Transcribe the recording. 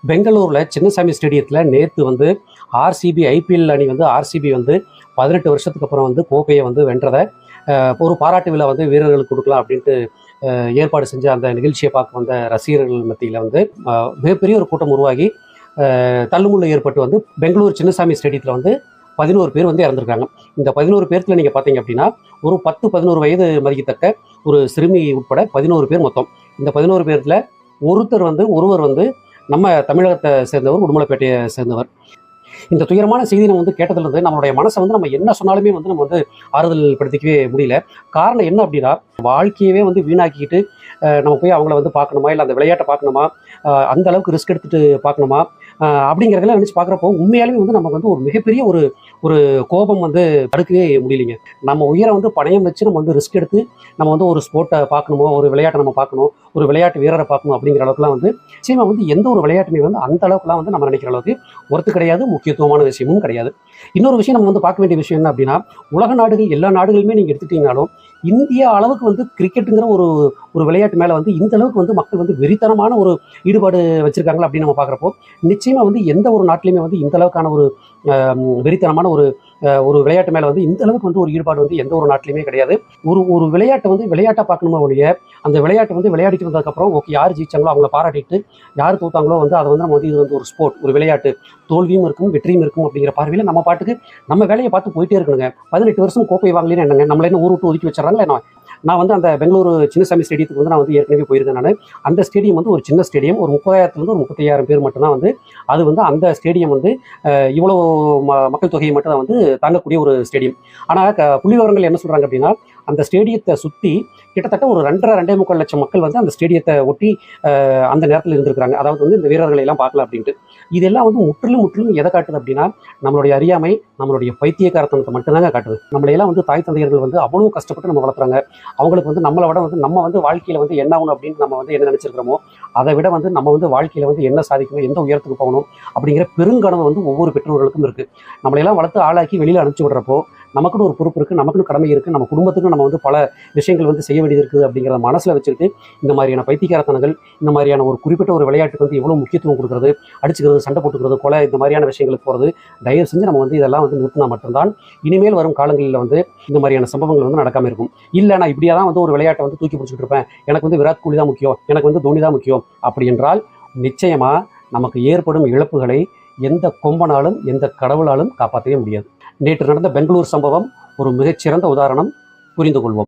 பெங்களூரில் சின்னசாமி ஸ்டேடியத்தில் நேற்று வந்து ஆர்சிபி ஐபிஎல் அணி வந்து ஆர்சிபி வந்து 18 வருஷத்துக்கு அப்புறம் வந்து கோப்பையை வந்து வென்றதை ஒரு பாராட்டு விழா வந்து வீரர்களுக்கு கொடுக்கலாம் அப்படின்ட்டு ஏற்பாடு செஞ்ச அந்த நிகழ்ச்சியை பார்க்க வந்த ரசிகர்கள் மத்தியில் வந்து மிகப்பெரிய ஒரு கூட்டம் உருவாகி தள்ளுமுள்ளு ஏற்பட்டு வந்து பெங்களூர் சின்னசாமி ஸ்டேடியத்தில் வந்து 11 பேர் வந்து இறந்துருக்காங்க. இந்த 11 பேர்த்தில் நீங்கள் பார்த்தீங்க அப்படின்னா ஒரு 10-11 வயது மதிக்கத்தக்க ஒரு சிறுமி உட்பட 11 பேர் மொத்தம். இந்த 11 பேரில் ஒருவர் வந்து நம்ம தமிழகத்தை சேர்ந்தவர், உடுமலைப்பேட்டையை சேர்ந்தவர். இந்த துயரமான செய்தி நம்ம வந்து கேட்டதுலேருந்து நம்மளுடைய மனசை வந்து நம்ம என்ன சொன்னாலுமே வந்து நம்ம வந்து ஆறுதல் படுத்திக்கவே முடியல. காரணம் என்ன அப்படின்னா, வாழ்க்கையவே வந்து வீணாக்கிக்கிட்டு நம்ம போய் அவங்கள வந்து பார்க்கணுமா, இல்லை அந்த விளையாட்டை பார்க்கணுமா, அந்த அளவுக்கு ரிஸ்க் எடுத்துகிட்டு பார்க்கணுமா அப்படிங்கிறதெல்லாம் நினச்சி பார்க்குறப்போ உண்மையாலுமே வந்து நமக்கு வந்து ஒரு மிகப்பெரிய ஒரு கோபம் வந்து தடுக்கவே முடியலைங்க. நம்ம உயிரை வந்து பணயம் வச்சு நம்ம வந்து ரிஸ்க் எடுத்து நம்ம வந்து ஒரு ஸ்போர்ட்டை பார்க்கணுமோ, ஒரு விளையாட்டை நம்ம பார்க்கணும், ஒரு விளையாட்டு வீரரை பார்க்கணும் அப்படிங்கிற அளவுக்குலாம் வந்து நிச்சயமாக வந்து எந்த ஒரு விளையாட்டுமே வந்து அந்த அளவுக்குலாம் வந்து நம்ம நினைக்கிற அளவுக்கு ஒர்த்து கிடையாது, முக்கியத்துவமான விஷயமும் கிடையாது. இன்னொரு விஷயம் நம்ம வந்து பார்க்க வேண்டிய விஷயம் என்ன அப்படின்னா, உலக நாடுகள் எல்லா நாடுகளுமே நீங்கள் எடுத்துட்டீங்கனாலும் இந்தியா அளவுக்கு வந்து கிரிக்கெட்டுங்கிற ஒரு விளையாட்டு மேலே வந்து இந்த அளவுக்கு வந்து மக்கள் வந்து வெறித்தனமான ஒரு ஈடுபாடு வச்சிருக்காங்களா அப்படின்னு நம்ம பார்க்குறப்போ நிச்சயமாக வந்து எந்த ஒரு நாட்டிலையுமே வந்து இந்த அளவுக்கான ஒரு வெறித்தனமான ஒரு விளையாட்டு மேலே வந்து இந்த அளவுக்கு வந்து ஒரு ஈடுபாடு வந்து எந்த ஒரு நாட்டிலையுமே கிடையாது. ஒரு விளையாட்டை வந்து விளையாட்டாக பார்க்கணுமோ ஒழிய அந்த விளையாட்டை வந்து விளையாடிட்டு வந்ததுக்கப்புறம் ஓகே யார் ஜெயிச்சாங்களோ அவங்கள பாராட்டிட்டு யார் தோத்தாங்களோ வந்து அதை வந்து நம்ம வந்து இது வந்து ஒரு ஸ்போர்ட், ஒரு விளையாட்டு, தோல்வியும் இருக்கும் வெற்றியும் இருக்கும் அப்படிங்கிற பார்வையில் நம்ம பாட்டுக்கு நம்ம வேலையை பார்த்து போயிட்டே இருக்கணுங்க. 18 வருஷம் கோப்பை வாங்கலன்னு என்னங்க நம்மள என்ன ஊர் விட்டு ஒதுக்கி வச்சிடறாங்களா என்ன? நான் வந்து அந்த பெங்களூரு சின்னசாமி ஸ்டேடியத்துக்கு வந்து நான் வந்து ஏற்கனவே போயிருக்கேன். நான் அந்த ஸ்டேடியம் வந்து ஒரு சின்ன ஸ்டேடியம், ஒரு 30,000 ஒரு 35,000 பேர் மட்டும்தான் வந்து அது வந்து அந்த ஸ்டேடியம் வந்து இவ்வளோ மக்கள் தொகையை மட்டும் தான் வந்து தாங்கக்கூடிய ஒரு ஸ்டேடியம். ஆனால் புள்ளி விவரங்கள் என்ன சொல்கிறாங்க அப்படின்னா, அந்த ஸ்டேடியத்தை சுற்றி கிட்டத்தட்ட ஒரு 2.5 லட்சம் மக்கள் வந்து அந்த ஸ்டேடியத்தை ஒட்டி அந்த நேரத்தில் இருந்திருக்கிறாங்க. அதாவது வந்து இந்த வீரர்களை எல்லாம் பார்க்கலாம் அப்படின்ட்டு. இதெல்லாம் வந்து முற்றிலும் எதை காட்டுது அப்படின்னா, நம்மளுடைய அறியாமை, நம்மளுடைய பைத்தியக்காரத்தனத்தை மட்டும்தாங்க காட்டுது. நம்மளையெல்லாம் வந்து தாய் தந்தையர்கள் வந்து அவ்வளோ கஷ்டப்பட்டு நம்ம வளர்த்துறாங்க. அவங்களுக்கு வந்து நம்மளை விட வந்து நம்ம வந்து வாழ்க்கையில் வந்து என்ன ஆகணும் அப்படின்னு நம்ம வந்து என்ன நினச்சிருக்கிறோமோ அதை விட வந்து நம்ம வந்து வாழ்க்கையில் வந்து என்ன சாதிக்கணும், எந்த உயரத்துக்கு போகணும் அப்படிங்கிற பெருங்கனவு வந்து ஒவ்வொரு பெற்றோர்களுக்கும் இருக்குது. நம்மளையெல்லாம் வளர்த்து ஆளாக்கி வெளியில் அனுப்பிச்சி விடுறப்போ நமக்குன்னு ஒரு பொறுப்பு இருக்குது, நமக்குன்னு கடமை இருக்குது, நம்ம குடும்பத்துக்கும் நம்ம வந்து பல விஷயங்கள் வந்து செய்ய வேண்டியது இருக்குது அப்படிங்கிறத மனசில் வச்சுக்கிட்டு இந்த மாதிரியான பைத்தியக்காரத்தனங்கள், இந்த மாதிரியான ஒரு குறிப்பிட்ட ஒரு விளையாட்டுக்கு வந்து எவ்வளோ முக்கியத்துவம் கொடுக்குறது, அடிச்சுக்கிறது, சண்டை போட்டுக்கிறது, கொலை, இந்த மாதிரியான விஷயங்களுக்கு போகிறது தயவு செஞ்சு நம்ம வந்து இதெல்லாம் வந்து நிறுத்தினா மட்டும்தான் இனிமேல் வரும் காலங்களில் வந்து இந்த மாதிரியான சம்பவங்கள் வந்து நடக்காமல் இருக்கும். இல்லை நான் இப்படியே தான் வந்து ஒரு விளையாட்டை வந்து தூக்கி பிடிச்சிட்டு இருப்பேன், எனக்கு வந்து விராட் கோலி தான் முக்கியம், எனக்கு வந்து தோனி தான் முக்கியம் அப்படி என்றால் நிச்சயமாக நமக்கு ஏற்படும் இழப்புகளை எந்த கொம்பனாலும் எந்த கடவுளாலும் காப்பாற்றவே முடியாது. நேற்று நடந்த பெங்களூர் சம்பவம் ஒரு மிகச்சிறந்த உதாரணம், புரிந்து கொள்வோம்.